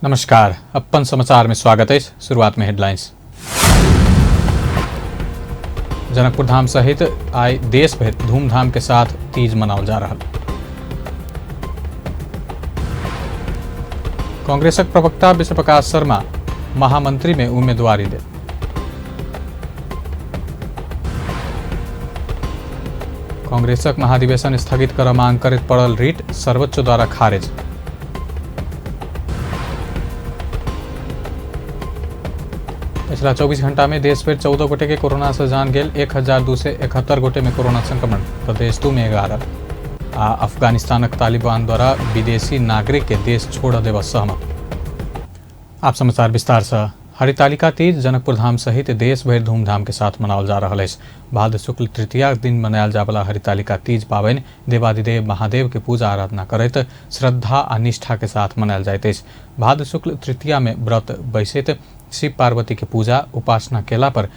नमस्कार, अपन समाचार में स्वागत है। शुरुआत में हेडलाइंस। जनकपुर धाम सहित आज देश भर धूमधाम के साथ तीज मनावल जा रहा। कांग्रेसक प्रवक्ता विश्व प्रकाश शर्मा महामंत्री में उम्मीदवारी दे। कांग्रेसक महाधिवेशन स्थगित कर मांग करत पड़ल रिट सर्वोच्च द्वारा खारिज। पिछला 24 घंटा में देश भर 14 गोटे के कोरोना से जान गेल। 1271 गोटे में कोरोना संक्रमण। प्रदेश 2 में 11 आ अफगानिस्तानक तालिबान द्वारा विदेशी नागरिक के देश छोड़ देव सहमत। आप समाचार विस्तार से। हरितालिका तीज जनकपुर धाम सहित देश भर धूमधाम के साथ मनावल जा रहा है। भाद्र शुक्ल तृतीया दिन मनायल जावला हरितालिका तीज पावनि देवादिदेव महादेव के पूजा आराधना करैत श्रद्धा आ निष्ठा के साथ मनायल जाइत अछि। भाद्र शुक्ल तृतीया में व्रत बैसैत शिव पार्वती के पूजा उपासना केला पर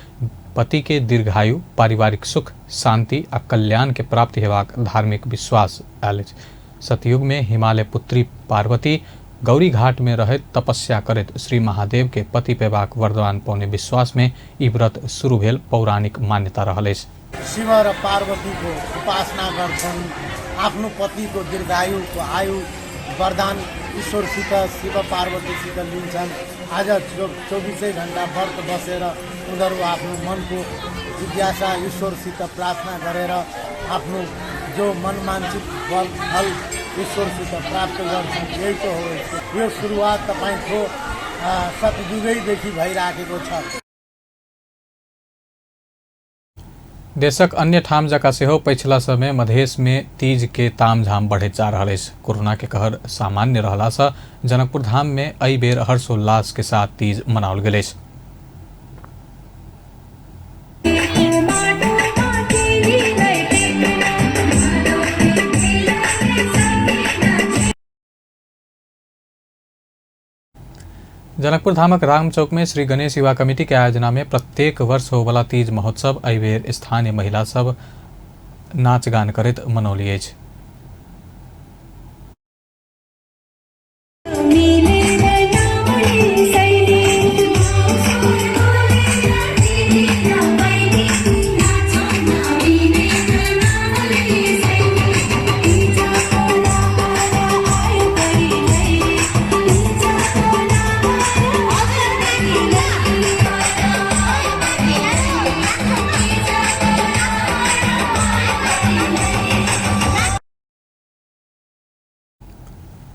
पति के दीर्घायु, पारिवारिक सुख, शांति आ कल्याण के प्राप्ति हेबाक धार्मिक विश्वास आयल अछि। सतयुग में हिमालय पुत्री पार्वती गौरी घाट में रहैत तपस्या करैत श्री महादेव के पति पेबाक वरदान पाउने विश्वास में ई व्रत शुरू भेल पौराणिक मान्यता रहल अछि। शिव र पार्वती को उपासना गर्छन्। आफ्नो पति को दीर्घायु को आयु वरदान ईश्वर सित शिव पार्वती सित लिन्छन्। आज 24 घण्टा व्रत बसेर उनीहरू आफ्नो मनको जिज्ञासा ईश्वर सित प्रार्थना गरेर आफ्नो जो मनमान्सित फल ईश्वर सित प्राप्त गर्छन्। यही तो हो। यो सुरुवात तपाईको सतयुगैदेखि भइराखेको छ। देशक अन्य ठाम जका सेहो पछिला समय मधेश में तीज के तामझाम बढ़ैत जा रहल अछि। कोरोना के कहर सामान्य रहला से जनकपुर धाम में एहि बेर हर्षोल्लास के साथ तीज मनाओल गेल अछि। जनकपुर धामक राम चौक में श्री गणेश युवा कमिटी के आयोजना में प्रत्येक वर्ष होवला तीज महोत्सव एहि बेर स्थानीय महिला सब नाच गान करैत मनौली अछि।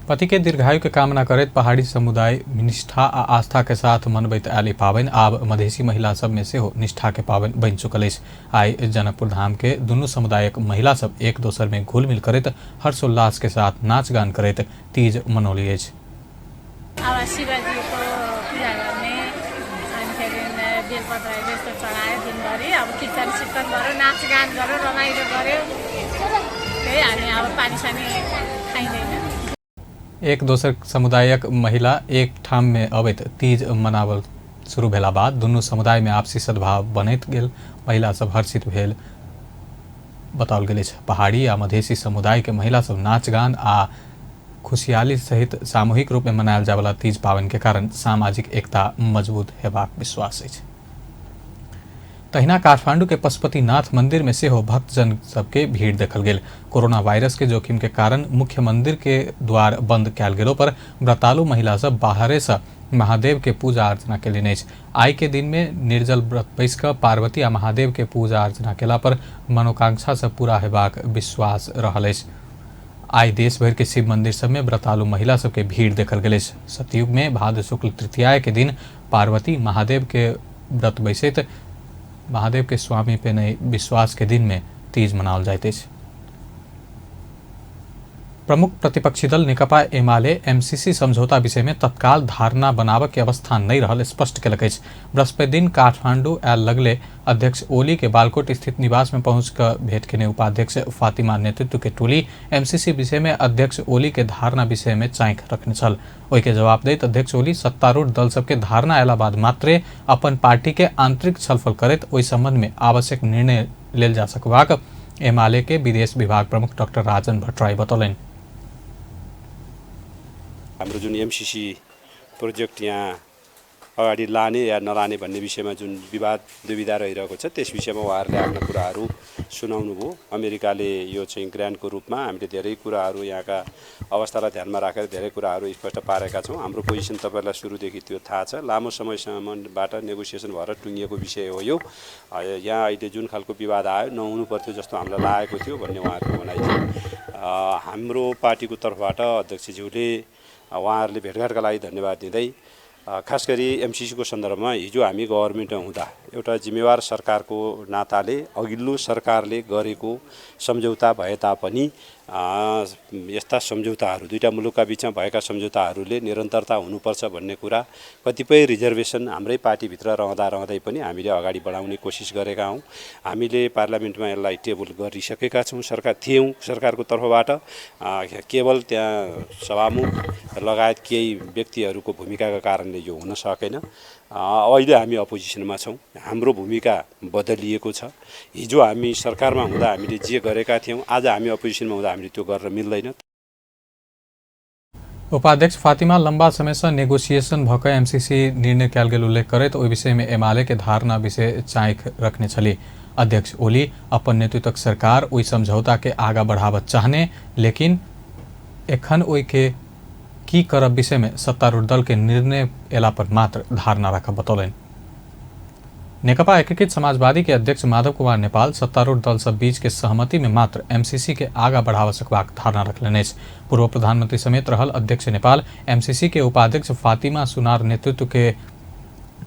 पति के दीर्घायु के कामना करैत पहाड़ी समुदाय निष्ठा आ आस्था के साथ मनबैत आयल पावनि आब मधेसी महिला सब में सेहो निष्ठा के पावनि बनि चुकल अछि। आई जनकपुर धाम के दुनू समुदायक महिला सब एक दोसर में घुल मिल करैत हर्षोल्लास के साथ नाच गान करैत तीज मनौली अछि। एक दोसर समुदायक महिला एक ठाम में अवैत तीज मनावल शुरू भेला बाद दुनू समुदाय में आपसी सद्भाव बनैत गेल। महिला सब हर्षित भेल बताओल गेल अछि। पहाड़ी आ मधेसी समुदाय के महिला सब नाच गान आ खुशहाली सहित सामूहिक रूप में मनायल जावला तीज पावनि के कारण सामाजिक एकता मजबूत हेबाक विश्वास अछि। तहिना काठमांडू के पशुपतिनाथ मंदिर में सेहो भक्तजन सबके भीड़ देखल गेल। कोरोना वायरस के जोखिम के कारण मुख्य मंदिर के द्वार बंद कयल गेलो पर व्रतालु महिला सब बाहरे से महादेव के पूजा अर्चना केलनि अछि। आई के दिन में निर्जल व्रत बैस कऽ पार्वती आ महादेव के पूजा अर्चना केला पर मनोकांक्षा से पूरा हेबाक विश्वास रहल अछि। आई देश भर के शिव मंदिर सब में व्रतालु महिला सब के भीड़ देखल गेल अछि। सतयुग में भाद्र शुक्ल तृतीया के दिन पार्वती महादेव के व्रत बैसैत महादेव के स्वामी पे नए विश्वास के दिन में तीज मनावल जाइत अछि। प्रमुख प्रतिपक्षी दल नेकपा एमाले एमसीसी समझौता विषय में तत्काल धारणा बनाबऽ के अवस्था नहीं रहल स्पष्ट केलक अछि। बृहस्पति दिन काठमांडू आयल लगले अध्यक्ष ओली के बालकोट स्थित निवास में पहुंच कर भेंट केने उपाध्यक्ष फातिमा नेतृत्व के टोली एमसीसी विषय में अध्यक्ष ओली के धारणा विषय में चाँख रखने छल। ओहि के जवाब दैत अध्यक्ष ओली सत्तारूढ़ दल सबके धारणा अयला बाद मात्रे अपन पार्टी के आंतरिक छलफल करैत ओहि संबंध में आवश्यक निर्णय लेल जा सकबाक एमाले के विदेश विभाग प्रमुख डाक्टर राजन भट्टराई बतौलनि। हाम्रो जुन एमसीसी प्रोजेक्ट यहाँ अगाडि लाने या नलाने भन्ने विषयमा जुन विवाद दुविधा रहिरहेको छ त्यस विषयमा उहाँहरूले आफ्ना कुराहरू सुनाउनु भयो। अमेरिकाले यो चाहिँ ग्रान्टको रूपमा हामीले धेरै कुराहरू यहाँका अवस्थालाई ध्यानमा राखेर धेरै कुराहरू स्पष्ट पारेका छौँ। हाम्रो पोजिसन तपाईँलाई सुरुदेखि त्यो थाहा छ। लामो समयसम्मबाट नेगोसिएसन भएर टुङ्गिएको विषय हो यो। यहाँ अहिले जुन खालको विवाद आयो नहुनु पर्थ्यो जस्तो हामीलाई लागेको थियो भन्ने उहाँहरूको भनाइ थियो। हाम्रो पार्टीको तर्फबाट अध्यक्षज्यूले उहाँहरूले भेटघाटका लागि धन्यवाद दिँदै खास गरी एमसिसीको सन्दर्भमा हिजो हामी गभर्मेन्टमा हुँदा एउटा जिम्मेवार सरकारको नाताले अघिल्लो सरकारले गरेको सम्झौता भए तापनि यस्ता सम्झौताहरू दुईटा मुलुकका बिचमा भएका सम्झौताहरूले निरन्तरता हुनुपर्छ भन्ने कुरा कतिपय रिजर्भेसन हाम्रै पार्टीभित्र रहँदै पनि हामीले अगाडि बढाउने कोसिस गरेका हौँ। हामीले पार्लियामेन्टमा यसलाई टेबल गरिसकेका छौँ। सरकारको तर्फबाट केवल त्यहाँ सभामुख लगायत केही व्यक्तिहरूको भूमिकाका कारणले यो हुन सकेन। अहिले हामी अपोजिसनमा छौँ। हाम्रो भूमिका बदलिएको छ। हिजो हामी सरकारमा हुँदा हामीले जे गरेका थियौँ आज हामी अपोजिसनमा हुँदा हामीले त्यो गर्न मिल्दैन। उपाध्यक्ष फातिमा लंबा समय से नेगोशिएशन भक एमसीसी निर्णय कयल गेल उल्लेख करैत ओहि विषय में एमाले के धारणा विषय चाँख रखने छली। अध्यक्ष ओली अपन नेतृत्वक सरकार ओहि समझौता के आगा बढ़ावत चाहने लेकिन एखन ओहि के की करब विषय में सत्तारूढ़ दल के निर्णय एला पर मात्र धारणा रख बतौलन। नेकपा एकीकृत समाजवादी के अध्यक्ष माधव कुमार नेपाल सत्तारूढ़ दल सब बीच के सहमति में मात्र एमसीसी के आगा बढ़ावा सकबाक धारणा रखलने। पूर्व प्रधानमंत्री समेत रहल अध्यक्ष नेपाल एमसीसी के उपाध्यक्ष फातिमा सुनार नेतृत्व के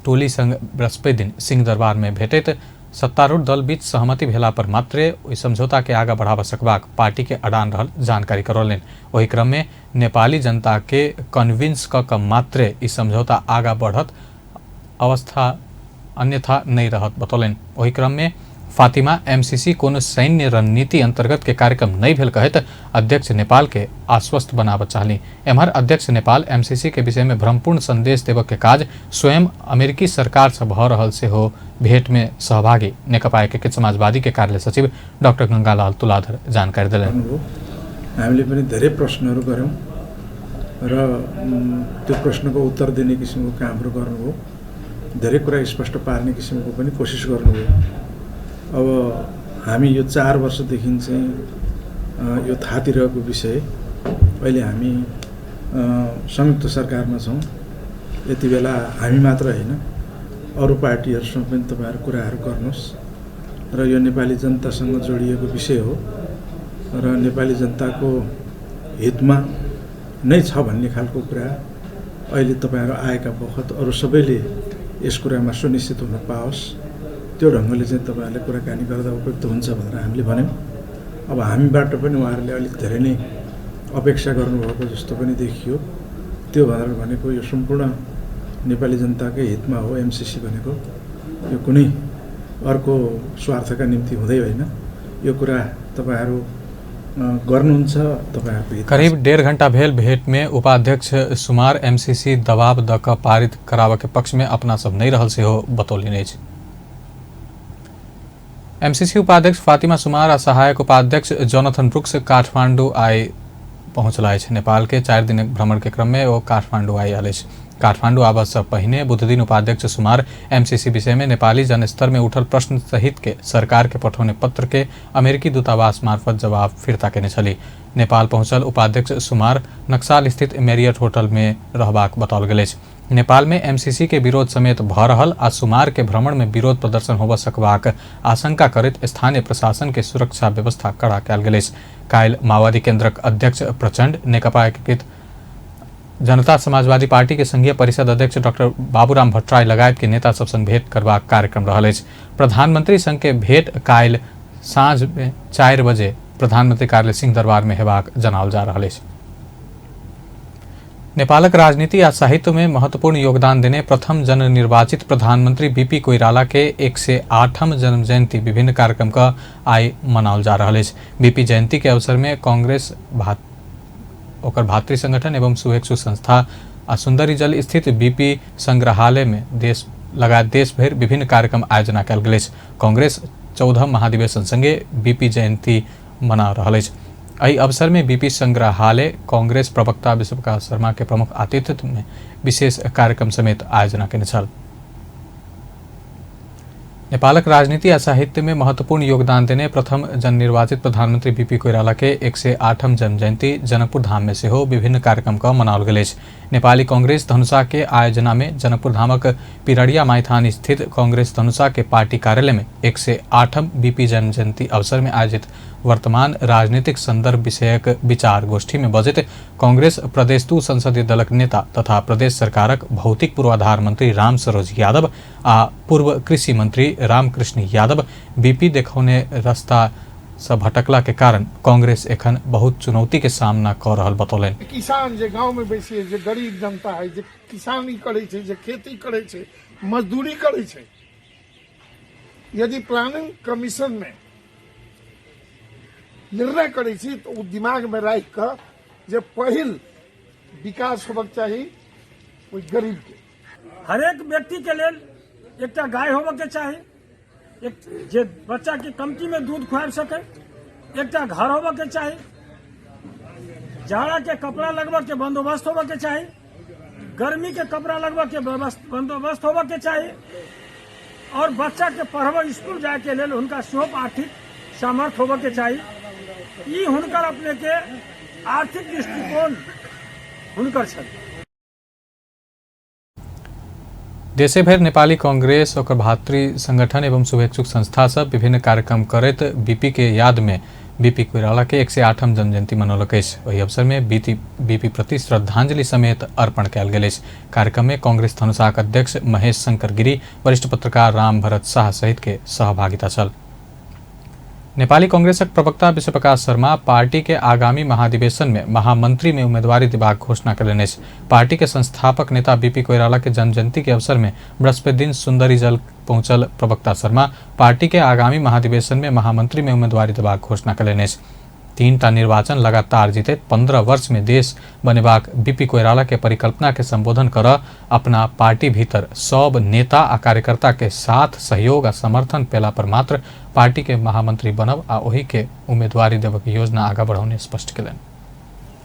टोली संग बृहस्पति दिन सिंहदरबार में भेटैत सत्तारूढ़ दल बीच सहमति भेला पर मात्रे ओहि समझौता के आगा बढ़ावा सकबाक पार्टी के अडान रहल जानकारी करौलन। वही क्रम में नेपाली जनता के कन्विंस क मात्रे इस समझौता आगा बढ़त अवस्था अन्यथा नहीं रहत बतौलन। वही क्रम में फातिमा एमसीसी कोनो सैन्य रणनीति अंतर्गत के कार्यक्रम नहीं भेल कहत अध्यक्ष नेपाल के आश्वस्त बनावत चाहली। एम्हर अध्यक्ष नेपाल एमसीसी के विषय में भ्रमपूर्ण संदेश देवक के काज स्वयं अमेरिकी सरकार से भ रहल से हो भेंट में सहभागी नेकपा एकीकृत समाजवादी के कार्यालय सचिव डाक्टर गंगालाल तुलाधर जानकारी दिलन। हामीले पनि धेरै प्रश्नहरू गर्यौं र त्यो प्रश्नको उत्तर दिने किसिमको कामहरू गर्नुभयो। धेरै कुरा स्पष्ट पार्ने किसिमको पनि कोसिस गर्नुभयो। अब हामी यो 4 वर्षदेखि चाहिँ यो थाहतिरहेको विषय अहिले हामी संयुक्त सरकारमा छौँ। यति बेला हामी मात्र हैन अरू पार्टीहरूसँग पनि तपाईहरु कुराहरू गर्नुस् र यो नेपाली जनतासँग जोडिएको विषय हो र नेपाली जनताको हितमा नै छ भन्ने खालको कुरा अहिले तपाईहरु आएका बखत अरू सबैले यस कुरामा सुनिश्चित हुन पाओस् त्यो ढंगले चाहिँ तपाईहरुले कुराकानी गर्दा उपयुक्त हुन्छ भनेर हामीले भन्यौं। अब हामीबाट पनि उहाँहरूले अलिक धेरै नै अपेक्षा गर्नुभएको जस्तो पनि देखियो। त्यो भनेको यो सम्पूर्ण नेपाली जनताकै हितमा हो। एमसीसी भनेको यो कुनै अर्को स्वार्थका निम्ति हुँदै होइन। यो कुरा तपाईहरु गर्नुहुन्छ तपाईहरुको हित। करीब 1.5 घंटा भेल भेंट में उपाध्यक्ष सुमार एमसीसी दबाव दक पारित करावा के पक्ष में अपना सब नहीं रहल से हो बतौलिन। एमसीसी उपाध्यक्ष फातिमा सुमार आ सहायक उपाध्यक्ष जोनाथन ब्रुक्स काठमांडू आई पहुंचला। नेपाल के 4 दिन भ्रमण के क्रम में वो काठमांडू आई आले। काठमांडू आबा से पहिने बुध दिन उपाध्यक्ष सुमार एमसीसी विषय में नेपाली जनस्तर में उठल प्रश्न सहित के सरकार के पठौने पत्र के अमेरिकी दूतावास मार्फत जवाब फिर्ता केने छली। नेपाल पहुंचल उपाध्यक्ष सुमार नक्साल स्थित मेरियट होटल में रहबाक बताओल गेल। नेपाल में एमसीसी के विरोध समेत भ रहल आ सुमार के भ्रमण में विरोध प्रदर्शन होब सकबाक आशंका करत स्थानीय प्रशासन के सुरक्षा व्यवस्था कड़ा कयल गेल। काल्हि माओवादी केन्द्रक अध्यक्ष प्रचंड नेकपा एकीकृत जनता समाजवादी पार्टी के संघीय परिषद अध्यक्ष डॉक्टर बाबूराम भट्टराई लगायत के नेता सब संग भेंट करबाक कार्यक्रम रहल। प्रधानमंत्री संग के भेंट काल्हि साँझ में 4 बजे प्रधानमंत्री कार्यालय सिंहदरबार में हेबाक जनाओल जा रहल। नेपालक राजनीति आ साहित्य में महत्वपूर्ण योगदान देने प्रथम जननिर्वाचित प्रधानमंत्री बीपी कोइराला के 108वां जन्म जयंती विभिन्न कार्यक्रम का आई मनाओल जा रहा है। बीपी जयंती के अवसर में कांग्रेस ओकर भातृ संगठन एवं सुहेक्षु संस्था आ सुंदरी जल स्थित बीपी संग्रहालय में देश भर विभिन्न कार्यक्रम आयोजना कयल गेल। कांग्रेस 14 महाधिवेशन संगे बीपी जयंती मना रहा है। एहि अवसर में बीपी संग्रहालय कांग्रेस प्रवक्ता विश्वप्रकाश शर्मा के प्रमुख आतिथ्य में विशेष कार्यक्रम समेत आयोजना केने छल। नेपालक राजनीति आ साहित्य में महत्वपूर्ण योगदान देने प्रथम जननिर्वाचित प्रधानमंत्री बीपी कोइराला के 108 जन्म जयंती जनकपुर धाम में से हो विभिन्न कार्यक्रम का मनाओल गेल। नेपाली कांग्रेस धनुषा के आयोजना में जनकपुर धामक पिरड़िया माइथान स्थित कांग्रेस धनुषा के पार्टी कार्यालय में 108 बीपी जन्म जयंती अवसर में आयोजित वर्तमान राजनीतिक संदर्भ विषयक विचार गोष्ठी में बजैत कांग्रेस प्रदेश 2 संसदीय दलक नेता तथा प्रदेश सरकारक भौतिक पूर्वाधार मंत्री राम सरोज यादव आ पूर्व कृषि मंत्री रामकृष्ण यादव बीपी देखौने रास्ता से भटकला के कारण कांग्रेस एखन बहुत चुनौती के सामना कर रहल बतौलन। किसान जे गांव में बेसी है, जे गरीब जनता है, जे किसानी करे छे, जे खेती करे छे, मजदूरी करे छे, यदि प्लानिंग कमीशन में निर्णय करे छी तो उ दिमाग में राख के जे पहिल विकास होबक चाहिए ओइ गरीब के। हरेक व्यक्ति के लेल एकटा गाय होबक के चाही, एक जे बच्चा के कमती में दूध खुआब सके, एकटा घर होबक के चाही, जाड़ा के कपड़ा लगबक के बंदोबस्त होबक के चाही, गर्मी के कपड़ा लगबक के बंदोबस्त होबक के चाही और बच्चा के पढ़ब स्कूल जाए के लेल हुनका सेहो आर्थिक सामर्थ्य होबक के चाही। ई हुनकर अपने के आर्थिक दृष्टिकोण हुनकर छल। देशे भर नेपाली कांग्रेस और भातृ संगठन एवं शुभेच्छुक संस्था सब विभिन्न कार्यक्रम करत बीपी के याद में बीपी कोइराला के 108 जन्म जयंती मनौलक। वही अवसर में बीपी प्रति श्रद्धांजलि समेत अर्पण कयल गेल। कार्यक्रम में कांग्रेस धनुषाक अध्यक्ष महेश शंकर गिरी, वरिष्ठ पत्रकार राम भरत शाह सहित के सहभागिता छल। नेपाली कांग्रेसक प्रवक्ता विश्वप्रकाश शर्मा पार्टी के आगामी महाधिवेशन में महामंत्री में उम्मीदवारी देबाक घोषणा कयलनि। पार्टी के संस्थापक नेता बीपी कोइराला के जन्म जयंती के अवसर में बृहस्पति दिन सुंदरी जल पहुंचल प्रवक्ता शर्मा पार्टी के आगामी महाधिवेशन में महामंत्री में उम्मीदवारी देबाक घोषणा कयलनि। 3टा निर्वाचन लगातार जीते 15 वर्ष में देश बनेबाक बीपी कोइराला के परिकल्पना के संबोधन कर अपना पार्टी भीतर सब नेता आ कार्यकर्ता के साथ सहयोग आ समर्थन पेला पर मात्र पार्टी के महामंत्री बनब आ ओही के उम्मीदवारी देवक योजना आगा बढ़ाउने स्पष्ट केलनि।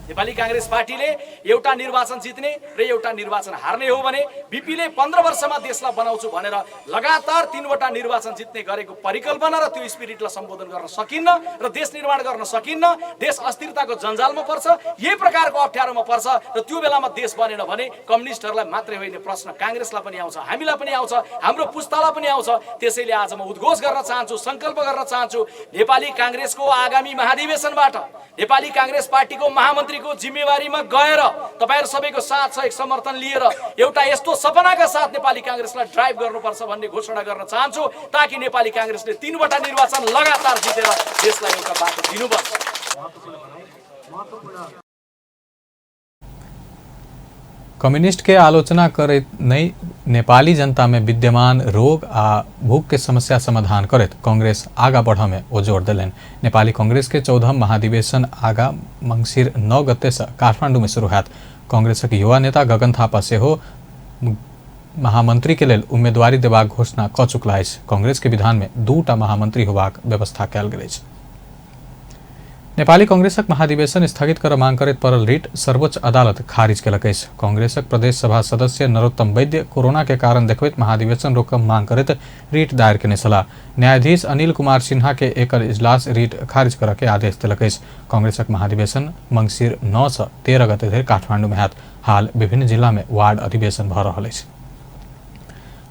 नेपाली कांग्रेस पार्टीले एउटा निर्वाचन जित्ने र एउटा निर्वाचन हार्ने हो भने बीपीले 15 वर्षमा देशलाई बनाउँछु भनेर लगातार 3वटा निर्वाचन जित्ने गरेको परिकल्पना र त्यो स्पिरिटलाई सम्बोधन गर्न सकिन्न र देश निर्माण गर्न सकिन्न। देश अस्थिरताको जन्जालमा पर्छ, यही प्रकारको अप्ठ्यारोमा पर्छ र त्यो बेलामा देश बनेन भने कम्युनिस्टहरूलाई मात्रै होइन प्रश्न कांग्रेसलाई पनि आउँछ, हामीलाई पनि आउँछ, हाम्रो पुस्तालाई पनि आउँछ। त्यसैले आज म उद्घोष गर्न चाहन्छु, संकल्प गर्न चाहन्छु, नेपाली कांग्रेसको आगामी महाधिवेशनबाट नेपाली कांग्रेस पार्टीको महामन्त्री को जिम्मेवारीमा गएर तपाईहरु सबैको साथ सहयोग समर्थन लिएर एउटा यस्तो सपनाका साथ नेपाली कांग्रेसलाई ड्राइभ गर्नुपर्छ भन्ने घोषणा गर्न चाहन्छु, ताकि नेपाली कांग्रेसले 3वटा निर्वाचन लगातार जितेर देशलाई एउटा बाटो दिनुपर्छ। कम्युनिस्ट के आलोचना करैत नै नेपाली जनता में विद्यमान रोग आ भूख के समस्या समाधान करैत कांग्रेस आगा बढ़ में ओ जोर दिलन। नेपाली कांग्रेस के 14 महाधिवेशन आगा मंगसिर 9 गते से काठमांडू में शुरू होयत। कांग्रेसक युवा नेता गगन थापा से हो महामंत्री के लेल उम्मीदवारी देबाक घोषणा क चुकला अछि। कांग्रेस के विधान में 2टा महामंत्री होबाक व्यवस्था कयल गेल अछि। नेपाली कांग्रेसक महाधिवेशन स्थगित कर मांग करैत पड़ल रिट सर्वोच्च अदालत खारिज केलक अछि। कांग्रेसक प्रदेश सभा सदस्य नरोत्तम वैद्य कोरोना के कारण देखबैत महाधिवेशन रोकब मांग करैत रिट दायर केने छलाह। न्यायाधीश अनिल कुमार सिन्हा के एकर इजलास रिट खारिज करऽ के आदेश देलक अछि। कांग्रेसक महाधिवेशन मंगसिर 9 से 13 गते धरि काठमांडू में होयत। हाल विभिन्न जिला में वार्ड अधिवेशन भ रहल अछि।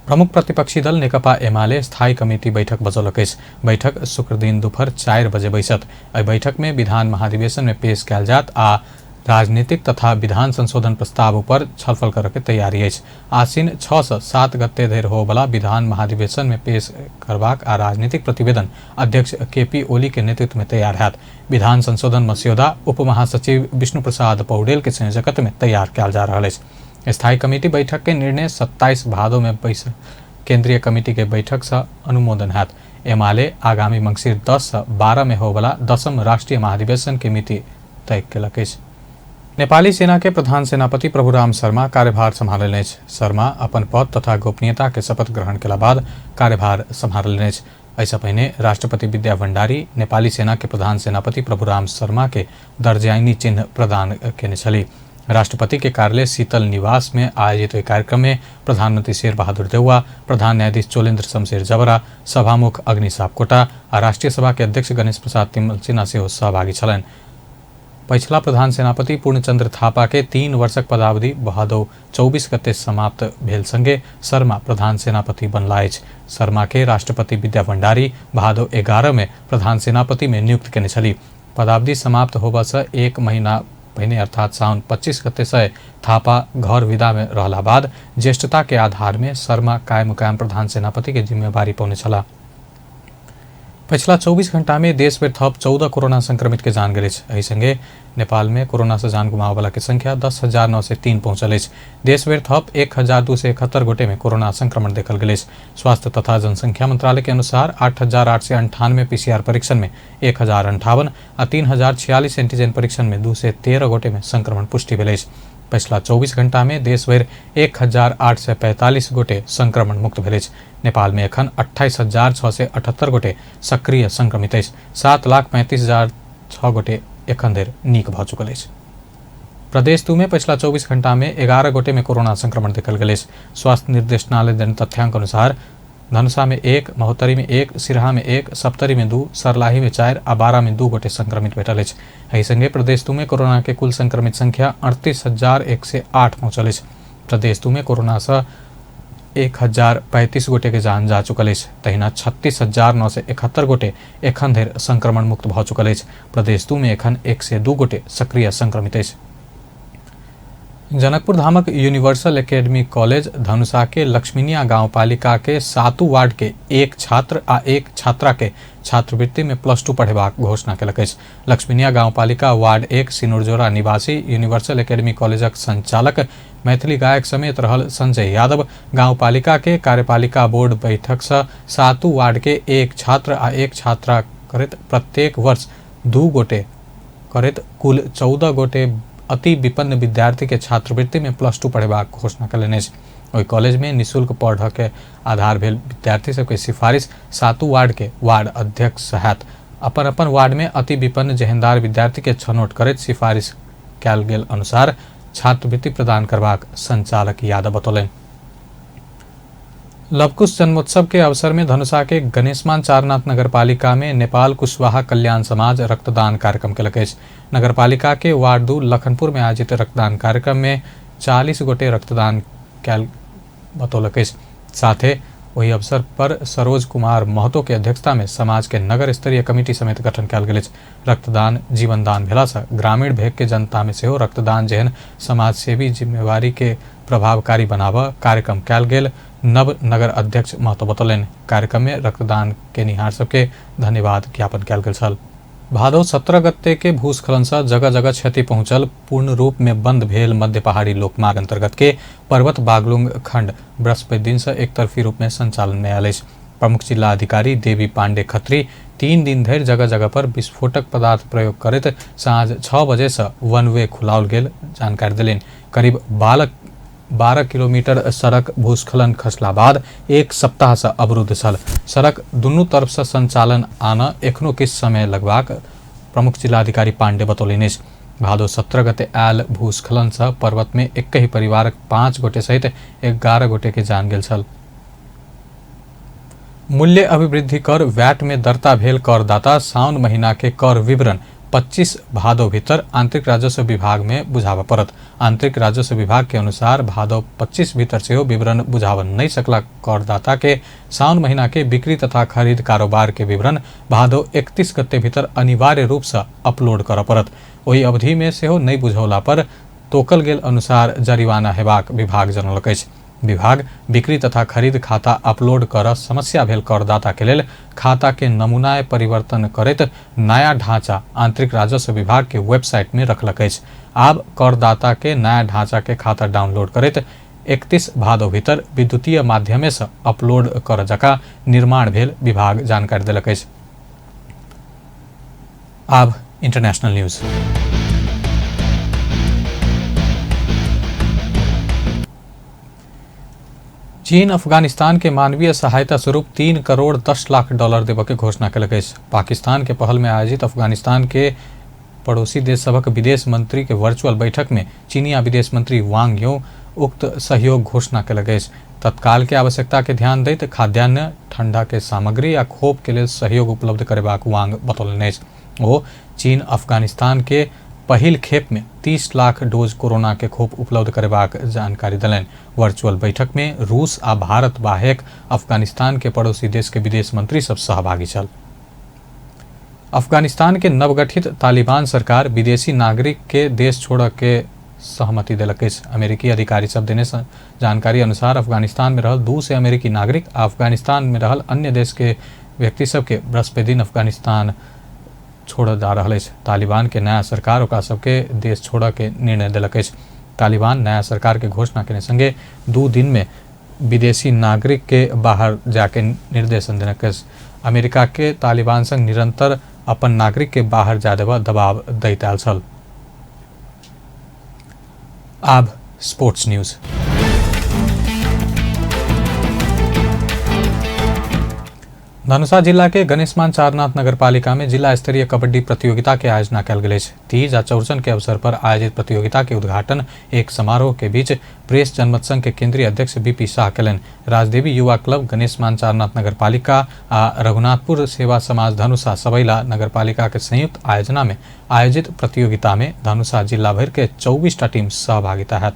प्रमुख प्रतिपक्षी दल नेकपा एमाले स्थायी कमिटी बैठक बजौलक अछि। बैठक शुक्र दिन दोपहर 4 बजे बैसत। एहि बैठक में विधान महाधिवेशन में पेश कयल जात आ राजनीतिक तथा विधान संशोधन प्रस्ताव पर छलफल करऽ के तैयारी अछि। आसीन 6 से 7 गते धरि होबला विधान महाधिवेशन में पेश करबाक आ राजनीतिक प्रतिवेदन अध्यक्ष केपी ओली के नेतृत्व में तैयार होयत। विधान संशोधन मस्यौदा उप महासचिव विष्णु प्रसाद पौडेल के संयोजकत्व में तैयार कयल जा रहल अछि। स्थायी कमिटी बैठक के निर्णय 27 भादो में केंद्रीय कमिटी के बैठक से अनुमोदन होयत। एमाले आगामी मंगसिर 10 से 12 में होबला 10म राष्ट्रीय महाधिवेशन के मिति तय केलक अछि। नेपाली सेना के प्रधान सेनापति प्रभुराम शर्मा कार्यभार संभालने। शर्मा अपन पद तथा गोपनीयता के शपथ ग्रहण केला बाद कार्यभार संभालने। ऐसा पहिने राष्ट्रपति विद्या भण्डारी नेपाली सेना के प्रधान सेनापति प्रभुराम शर्मा के दर्जाइनी चिन्ह प्रदान केने छली। राष्ट्रपति के कार्यालय शीतल निवास में आयोजित एक कार्यक्रम में प्रधानमंत्री शेरबहादुर देउवा, प्रधान न्यायाधीश चोलेन्द्र शमशेर जबरा, सभामुख अग्नि सापकोटा और राष्ट्रीय सभा के अध्यक्ष गणेश प्रसाद तिमल सिन्हा सेहो सहभागी छलन्। पछिला प्रधान सेनापति पूर्णचन्द्र थापा के 3 वर्षक पदावधि भदौ 24 गते समाप्त भेल संगे शर्मा प्रधान सेनापति बनला अछि। शर्मा के राष्ट्रपति विद्या भण्डारी भदौ 11 में प्रधान सेनापति में नियुक्त केने छली। पदावधि समाप्त होबा से 1 महीना पहिने अर्थात साउन 25 गते से थापा घर विदा में रहला बाद ज्येष्ठता के आधार में शर्मा कायम प्रधान सेनापति के जिम्मेवारी पौने छला। पिछला 24 घंटा में देश में थप 14 कोरोना संक्रमित के जान गए। एहि संगे नेपाल में कोरोना से जान गुमावे वाला के संख्या 10,903 पहुंचल अछि। देश में थप 1,271 गोटे में कोरोना संक्रमण देखल गए। स्वास्थ्य तथा जनसंख्या मंत्रालय के अनुसार 8,898 PCR परीक्षण में 1,058 और 3,046 एंटीजन परीक्षण में 213 गोटे में संक्रमण पुष्टि भेल अछि। पिछला 24 घंटा में देश भर 1,845 गोटे संक्रमण मुक्त भेल अछि। नेपाल में एखन 28,678 गोटे सक्रिय संक्रमित अछि। 7,35,006 गोटे एखन धरि नीक भ चुकल अछि। प्रदेश 2 में पिछला 24 घंटा में 11 गोटे में कोरोना संक्रमण देखल गेल अछि। स्वास्थ्य निर्देशनालय देन तथ्यांक अनुसार धनुषा में 1, महोत्तरी में 1, सिरहा में 1, सप्तरी में 2, सरलाही में 4 और बारा में 2 गोटे संक्रमित भेटल अछि। एहि संगे प्रदेश 2 में कोरोना के कुल संक्रमित संख्या 38,108 पहुंचल अछि। प्रदेश 2 में कोरोना से 1,035 गोटे के जान जा चुकल अछि। तहिना 36,971 गोटे एखन धरि संक्रमण मुक्त भ चुकल अछि। प्रदेश 2 में एखन 102 गोटे सक्रिय संक्रमित अछि। जनकपुर धामक यूनिवर्सल एकेडमी कॉलेज धनुषा के लक्ष्मीनिया गांवपालिका के 7 वार्ड के 1 छात्र आ 1 छात्रा के छात्रवृत्ति में +2 पढ़ेबाक घोषणा केलक अछि। लक्ष्मीनिया गांवपालिका वार्ड 1 सिनुरजोरा निवासी यूनिवर्सल एकेडमी कॉलेजक संचालक मैथिली गायक समेत रहल संजय यादव गांवपालिका के कार्यपालिका बोर्ड बैठक से 7 वार्ड के 1 छात्र आ 1 छात्रा करैत प्रत्येक वर्ष 2 गोटे करैत कुल 14 गोटे अति विपन्न विद्यार्थी के छात्रवृत्ति में +2 पढ़ेबाक घोषणा कयलनि अछि। ओहि कॉलेज में निःशुल्क पढ़ के आधार भेल विद्यार्थी सबके सिफारिश 7 वार्ड के वार्ड अध्यक्ष सहित अपन अपन वार्ड में अति विपन्न जेहनदार विद्यार्थी के छनौट करैत सिफारिश कयल गेल अनुसार छात्रवृत्ति प्रदान करबाक संचालक यादव बतौलनि। लवकुश जन्मोत्सव के अवसर में धनुषा के गणेशमान चारनाथ नगरपालिका में नेपाल कुशवाहा कल्याण समाज रक्तदान कार्यक्रम केलक अछि। नगरपालिका के वार्ड 2 लखनपुर में आयोजित रक्तदान कार्यक्रम में 40 गोटे रक्तदान कैल बतौलक अछि। साथे वही अवसर पर सरोज कुमार महतो के अध्यक्षता में समाज के नगर स्तरीय कमिटी समेत गठन कयल गेल अछि। रक्तदान जीवनदान भेला से ग्रामीण भेग के जनता में सेहो रक्तदान जेहन समाज सेवी जिम्मेवारी के प्रभावकारी बनाबऽ कार्यक्रम कयल गेल नव नगर अध्यक्ष महतो बतौलनि। कार्यक्रम में रक्तदान के निहार सबके धन्यवाद ज्ञापन कयल गेल छल। भादो 17 गते के भूस्खलन से जगह जगह क्षति पहुंचल पूर्ण रूप में बंद भेल मध्य पहाड़ी लोकमार्ग अंतर्गत के पर्वत बागलुंग खंड बृहस्पति दिन से एक तरफी रूप में संचालन में आयल अछि। प्रमुख जिला अधिकारी देवी पांडे खत्री 3 दिन धरि जगह जगह पर विस्फोटक पदार्थ प्रयोग करैत साँझ 6 बजे से वन वे खुलाओल गेल जानकारी देलनि। करीब 12 किलोमीटर सड़क भूस्खलन खसला बाद 1 सप्ताह से अवरुद्ध छल। सड़क दुनू तरफ से संचालन आना एखनो किछ समय लगबाक प्रमुख जिलाधिकारी पांडे बतौलनि अछि। भादो 17 गते आयल भूस्खलन से पर्वत में एक ही परिवारक 5 गोटे सहित 11 गोटे के जान गेल छल। मूल्य अभिवृद्धि कर वैट में दर्ता भेल करदाता साउन महीना के कर विवरण 25 भादो भीतर आंतरिक राजस्व विभाग में बुझावा पड़त। आंतरिक राजस्व विभाग के अनुसार भादो 25 भीतर से विवरण बुझावा नहीं सकला करदाता के साउन महीना के बिक्री तथा खरीद कारोबार के विवरण भादो 31 गते भीतर अनिवार्य रूप से अपलोड कर पड़त। वही अवधि में सेहो नहीं बुझौला पर तोकल गेल अनुसार जरिमाना हेबाक विभाग जनौलक अछि। विभाग बिक्री तथा खरीद खाता अपलोड कर समस्या भेल करदाता के लेल खाता के नमूना परिवर्तन करैत नया ढांचा आंतरिक राजस्व विभाग के वेबसाइट में रखलक अछि। आब करदाता के नया ढांचा के खाता डाउनलोड करैत 31 भादो भीतर विद्युतीय माध्यमे से अपलोड कर जका निर्माण भेल विभाग जानकारी देलक अछि। आब इंटरनेशनल न्यूज। चीन अफगानिस्तान के मानवीय सहायता स्वरूप 3 करोड़ 10 लाख डॉलर देबऽ के घोषणा कलक अछि। पाकिस्तान के पहल में आयोजित अफगानिस्तान के पड़ोसी देश सभक विदेश मंत्री के वर्चुअल बैठक में चीनिया विदेश मंत्री वांग यो उक्त सहयोग घोषणा कलक अछि। तत्काल के आवश्यकता के ध्यान दैत खाद्यान्न, ठंडा के सामग्री आ खोप के लेल सहयोग उपलब्ध करेबाक वांग बतौलनि अछि। ओ चीन अफगानिस्तान के पहिल खेप में 30 लाख डोज कोरोना के खोप उपलब्ध करेबाक जानकारी देलनि। वर्चुअल बैठक में रूस आ भारत बाहेक अफगानिस्तान के पड़ोसी देश के विदेश मंत्री सब सहभागी छल। अफगानिस्तान के नवगठित तालिबान सरकार विदेशी नागरिक के देश छोड़ऽ के सहमति देलक अछि। अमेरिकी अधिकारी सब देने जानकारी अनुसार अफगानिस्तान में रहल 2 से अमेरिकी नागरिक आ अफगानिस्तान में रहल अन्य देश के व्यक्ति सब के बृहस्पति दिन अफगानिस्तान छोड़ जा रहा है। तालिबान के नया सरकार ओकरा सबके देश छोड़ऽ के निर्णय दिलक अछि। तालिबान नया सरकार के घोषणा के संगे 2 दिन में विदेशी नागरिक के बाहर जाके निर्देशन देलक अछि। अमेरिका के तालिबान संग निरंतर अपन नागरिक के बाहर जा देबऽ दबाव दैत आयल छल। आब स्पोर्ट्स न्यूज। धनुषा जिला के गणेशमान चारनाथ नगरपालिका में जिला स्तरीय कबड्डी प्रतियोगिता के आयोजना कल गेल अछि। तीज आ चौरचन के अवसर पर आयोजित प्रतियोगिता के उद्घाटन एक समारोह के बीच प्रेस जनमत संघ के केंद्रीय अध्यक्ष बीपी शाह कलन। राजदेवी युवा क्लब, गणेशमान चारनाथ नगरपालिका आ रघुनाथपुर सेवा समाज धनुषा सबैला नगरपालिका के संयुक्त आयोजना में आयोजित प्रतियोगिता में धनुषा जिला भर के 24टा टीम सहभागिता हैत।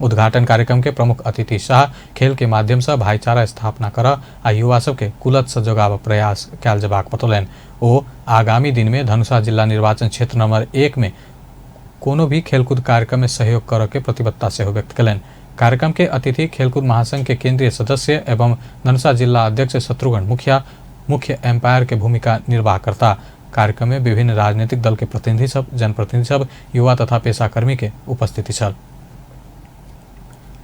उद्घाटन कार्यक्रम के प्रमुख अतिथि शाह खेल के माध्यम से भाईचारा स्थापना कर आ युवा सबके कुलत से जोगाब प्रयास कयल जेबाक बतौलनि। ओ आगामी दिन में धनुषा जिला निर्वाचन क्षेत्र नंबर 1 में कोनो भी खेलकूद कार्यक्रम में सहयोग करऽ के प्रतिबद्धता से व्यक्त कलनि। कार्यक्रम के अतिथि खेलकूद महासंघ के केंद्रीय सदस्य एवं धनुषा जिला अध्यक्ष शत्रुघ्न मुखिया मुख्य एम्पायर के भूमिका निर्वाह करता। कार्यक्रम में विभिन्न राजनीतिक दल के प्रतिनिधि सब, जनप्रतिनिधि सब, युवा तथा पेशाकर्मी के उपस्थिति छल।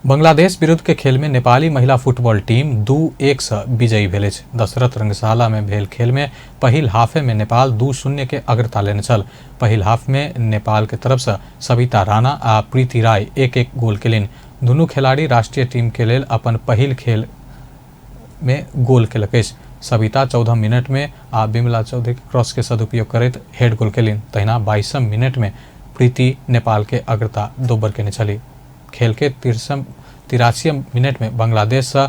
बांग्लादेश विरुद्ध के खेल में नेपाली महिला फुटबॉल टीम 2-1 से विजयी भेल अछि। दशरथ रंगशाला में भेल खेल में पहिल हाफे में नेपाल 2-0 के अग्रता लेने छल। पहिल हाफ में नेपाल के तरफ से सविता राणा आ प्रीति राय 1-1 गोल केलनि। दुनू खिलाड़ी राष्ट्रीय टीम के लेल अपन पहिल खेल में गोल केलक अछि। सविता 14 मिनट में आ बिमला चौधरी के क्रॉस के सदुपयोग करैत हेड गोल केलनि। तहिना 22 मिनट में प्रीति नेपाल के अग्रता दोबर केने छली। खेल के 83 मिनट में बांग्लादेश से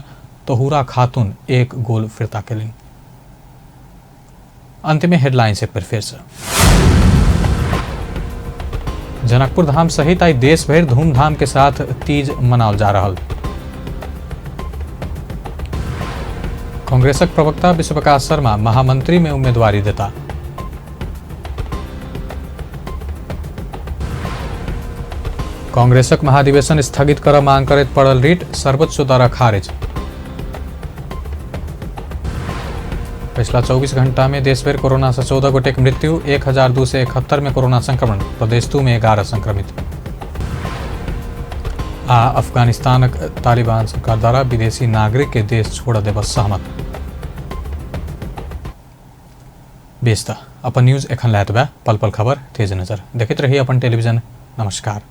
तोहुरा खातून 1 गोल फिरता केलनि। अंत में हेडलाइंस एक बार फिर से। जनकपुर धाम सहित आई देश भर धूमधाम के साथ तीज मनाओल जा रहा। कांग्रेसक प्रवक्ता विश्वप्रकाश शर्मा महामंत्री में उम्मीदवारी देता। कांग्रेसक महाधिवेशन स्थगित कर मांग करैत पड़ल रिट सर्वोच्च द्वारा खारिज। पिछला 24 घंटा में देशभर कोरोना से 14 गोटे की मृत्यु, 1271 में कोरोना संक्रमण, प्रदेश 2 में 11 संक्रमित। अफगानिस्तान तालिबान सरकार द्वारा विदेशी नागरिक के देश छोड़ देबऽ सहमत। बेस्ता अपन न्यूज एखन लायत बा। पल पल खबर तेज नजर देखते रहिए अपन टेलीविजन। नमस्कार।